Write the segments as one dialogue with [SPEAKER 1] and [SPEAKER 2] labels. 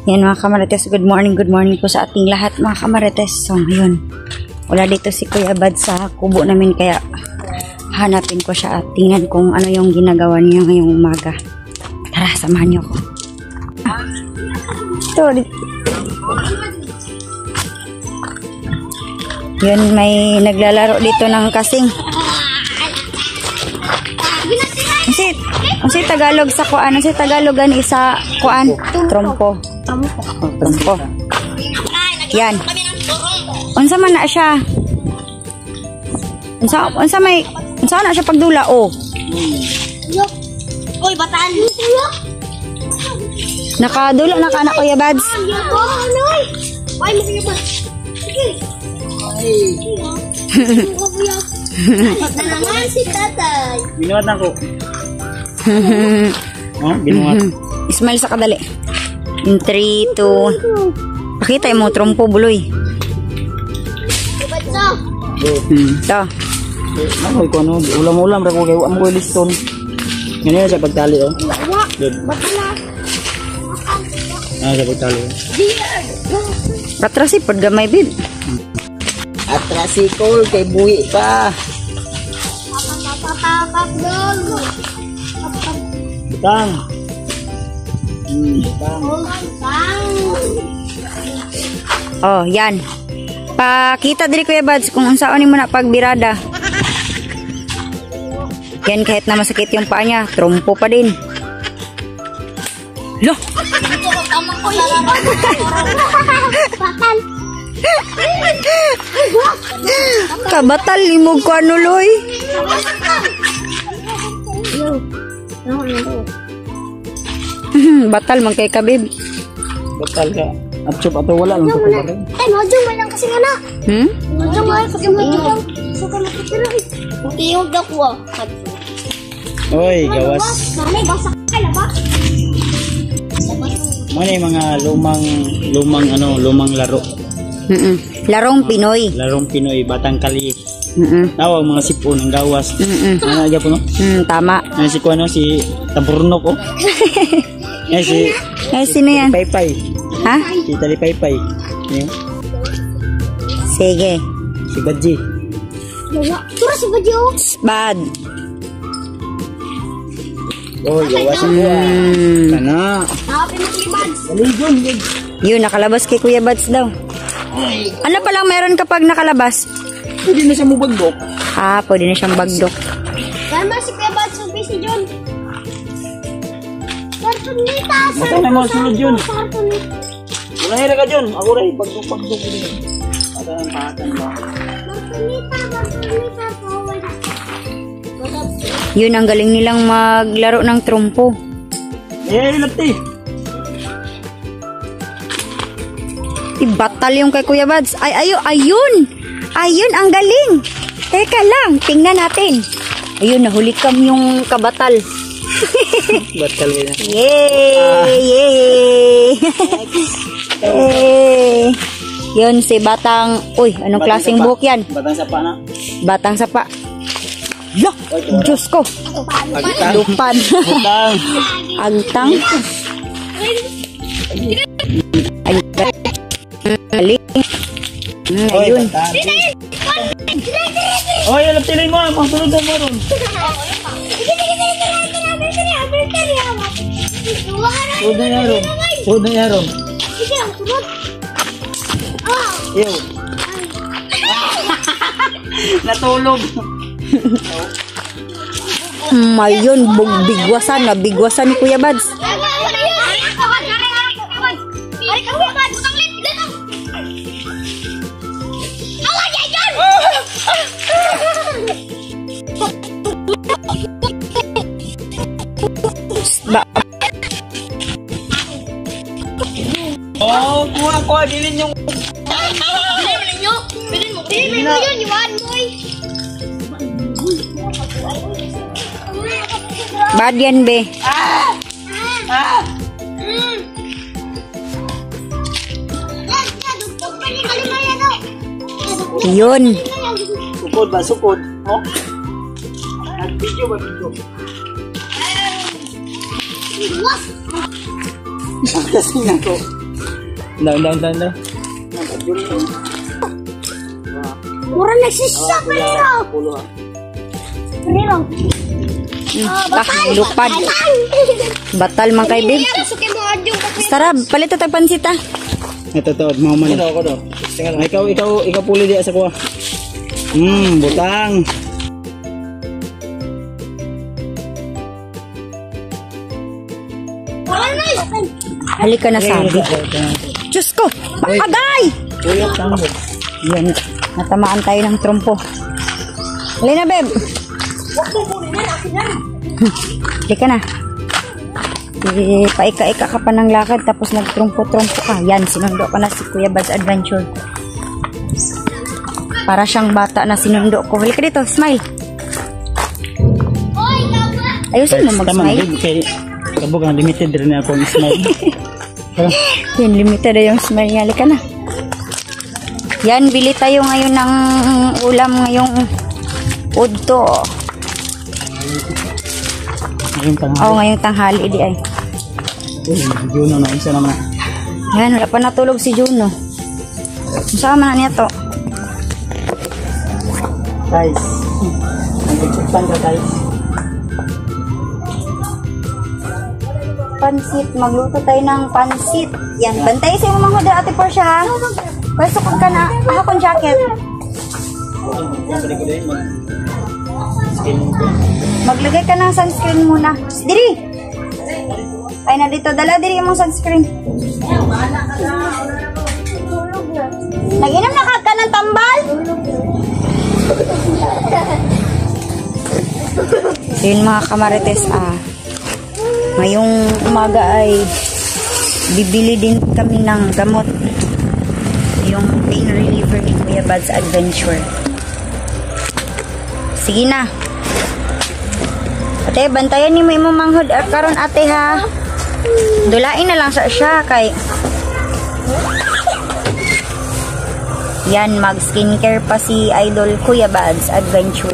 [SPEAKER 1] Yan mga kamarites, good morning po sa ating lahat mga kamarites. So ngayon, wala dito si Kuya Bad sa kubo namin kaya hanapin ko siya at tingnan kung ano yung ginagawa niya ngayong umaga. Tara, samahan niyo ako. Yun, may naglalaro dito ng kasing. Ano si Tagalog sa kuan? Ano si Tagalogan isa kuan? Trompo. Trompo. Yan. Unsa man na siya? Unsa na siya pagdula oh.
[SPEAKER 2] Oy, bataan.
[SPEAKER 1] Nakadula na ka na Kuya Bads.
[SPEAKER 2] Ay, sige ba? Sige. Naman si tatay.
[SPEAKER 3] Binuhat na ko. Oh, binuhat.
[SPEAKER 1] Smile sa kadali. In 3, 2. Pakita mo trompo buloy.
[SPEAKER 3] Ito. Ano ko ano, ulam-ulam ra ko kay wa mo ko liston. Ngani sa pagtali oh.
[SPEAKER 2] Batala.
[SPEAKER 3] Sa pagtali.
[SPEAKER 1] Patrasi pod gamay bib.
[SPEAKER 3] Atrasi ko kay buhi pa. Butang. Butang.
[SPEAKER 1] Oh, yan. Pakita diri Kuya Bads kung unsaon mo na pagbirada. Yan, kahit na masakit yung paa niya, trompo pa din. Lo! Kabatal limog ko ano loy. Batal man kay kabib.
[SPEAKER 3] Batal ka. Atsup ato wala lang ko ba rin.
[SPEAKER 2] Ay, modyo man lang kasi nga na. Modyo man, pag modyo lang. Suka na kitira eh. Hindi yung dakwa.
[SPEAKER 3] Oy, gawas.
[SPEAKER 2] Nanay, basak ka na ba?
[SPEAKER 3] Ano yung mga lumang laro.
[SPEAKER 1] Larong Pinoy.
[SPEAKER 3] Larong Pinoy, Batang Kali. Tawag mga sipon ng gawas. Ano aja po no?
[SPEAKER 1] Tama.
[SPEAKER 3] Ano si Kuano, si Taburnok oh.
[SPEAKER 1] Sino yan?
[SPEAKER 3] Paypay.
[SPEAKER 1] Ha?
[SPEAKER 3] Si Talipaypay.
[SPEAKER 1] Sige.
[SPEAKER 3] Si Badji.
[SPEAKER 2] Tura si Badyo.
[SPEAKER 1] Bad.
[SPEAKER 3] Oh, gawas mo. Kana.
[SPEAKER 2] Nakapin mo si Bads.
[SPEAKER 3] Daligon.
[SPEAKER 1] Yun, nakalabas kay Kuya Bads daw. Ano palang meron kapag nakalabas?
[SPEAKER 3] Pwede na siya mubagdok.
[SPEAKER 1] Pwede na siyang bagdok.
[SPEAKER 2] Tama si Kuya Bads, sabi si John. Kartonita.
[SPEAKER 3] Mata na mga sulod yun.
[SPEAKER 2] Kartonita.
[SPEAKER 3] Wala hira ka dyan. Ako rin, bagdok. Ada ang pahatan mo.
[SPEAKER 2] Kartonita.
[SPEAKER 1] Yun, ang galing nilang maglaro ng trompo.
[SPEAKER 3] Lapti.
[SPEAKER 1] Batal yung kay Kuya Bads. Ayun, ang galing. Teka lang, tingnan natin. Ayun, nahulikam yung kabatal.
[SPEAKER 3] Batal mo na.
[SPEAKER 1] Yay! Yun, si Batang... Uy, anong klaseng buhok yan?
[SPEAKER 3] Batang sapa na.
[SPEAKER 1] Batang sapa. Lo! Diyos ko!
[SPEAKER 3] Agtang.
[SPEAKER 1] Lupan.
[SPEAKER 3] Agtang.
[SPEAKER 1] Agtang. Galing. Ayun.
[SPEAKER 3] Oy, laptilin mo. Masunod na mo ron. Sunod na yaron. Ew. Natulog.
[SPEAKER 1] Ayun, bigwasan ni Kuya Bads.
[SPEAKER 3] Oh, kuha, bilin yung...
[SPEAKER 2] Bilin mo yun, iwan mo eh.
[SPEAKER 1] Bad yan, be. Yun.
[SPEAKER 3] Sukod ba? Sukod. Oh. Nag-video ba? Video.
[SPEAKER 2] Was!
[SPEAKER 3] Kasi nga ko. Daw.
[SPEAKER 2] Mura na siya, pero. Pero.
[SPEAKER 1] Lupad. Batal man kay babe.
[SPEAKER 2] Suki mo adyong kasi.
[SPEAKER 1] Tara, palit tag pansit ah.
[SPEAKER 3] Ito, mau man. Ikaw puli di sa kuha. Butang.
[SPEAKER 1] Halika na sabi. Diyos ko! Agay! Yan. Natamaan tayo ng trompo. Halika na, babe. Halika na. Paika-ika ka pa ng lakad tapos nagtrompo-trompo ka. Yan, sinundo ko na si Kuya Bad's Adventure. Para siyang bata na sinundo ko. Halika dito, smile. Ayusin mo mag-smile.
[SPEAKER 3] Kabog ang limited rin ako ng smile.
[SPEAKER 1] Yan, limited na yung smile niya. Halika na. Yan, bili tayo ngayon ng ulam ngayong udto. Ngayong tanghali di ay.
[SPEAKER 3] Juno na, isa naman.
[SPEAKER 1] Yan, wala pa natulog si Juno. Masama na niya to.
[SPEAKER 3] Guys, nagpagsupan ka guys.
[SPEAKER 1] Pansit, magluto tayo ng pansit. Yan, bantay sa yung mga Ate Portia ha. Pwesto ka na, akong jacket. Maglagay ka ng sunscreen muna. Diri! Ay na dito, dala diri yung sunscreen. Nag-inom na ka ng tambal? So yun mga kamarites, ngayong umaga ay bibili din kami ng gamot. Yung pain reliever ni Kuya Bad's Adventure. Sige na. Ate, bantayan ni mo imong manghod karon ate ha. Dulain na lang sa siya kay yan, mag skincare pa si Idol Kuya Bad's Adventure.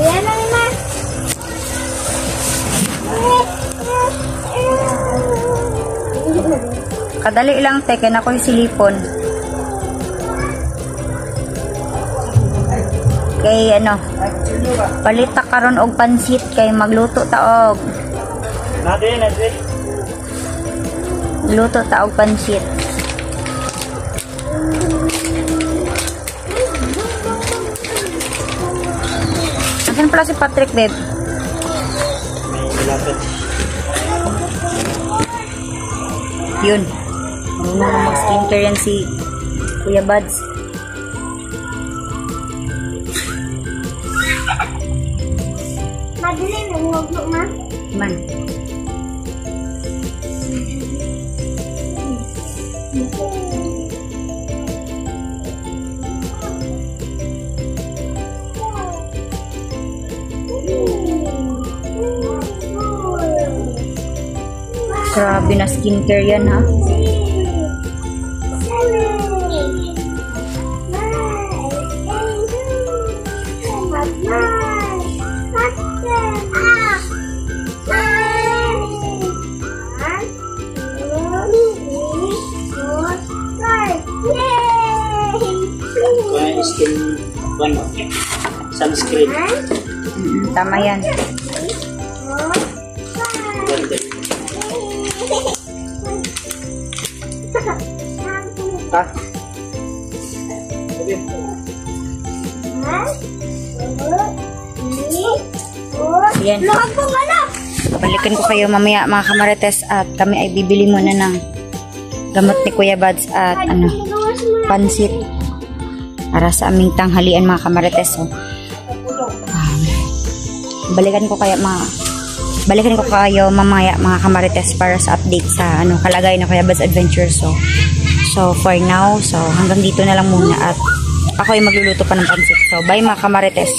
[SPEAKER 2] Yan na na.
[SPEAKER 1] Kadali lang te, kaya na ko yung silipon. Kay palita karon og pansit kay magluto ta og.
[SPEAKER 3] Nade.
[SPEAKER 1] Luto ta og pansit. Asan pala si Patrick, babe? Yun. Marunong na mag-skincare yan si Kuya Bad's.
[SPEAKER 2] Madali na ngog ma.
[SPEAKER 1] Man. Grabe na skincare yan ha.
[SPEAKER 3] Sunscreen.
[SPEAKER 1] Tama yan.
[SPEAKER 3] Ha?
[SPEAKER 1] Yan. Balikan ko kayo mamaya mga kamarites at kami ay bibili muna ng gamot ni Kuya Bad's at pansit para sa aming tanghalian mga kamarites. So, balikan ko kayo mamaya mga kamarites para sa update sa kalagayan ng Kuya Bad's Adventure. So for now, hanggang dito na lang muna at ako ay magluluto pa ng pansit. So bye mga kamarites.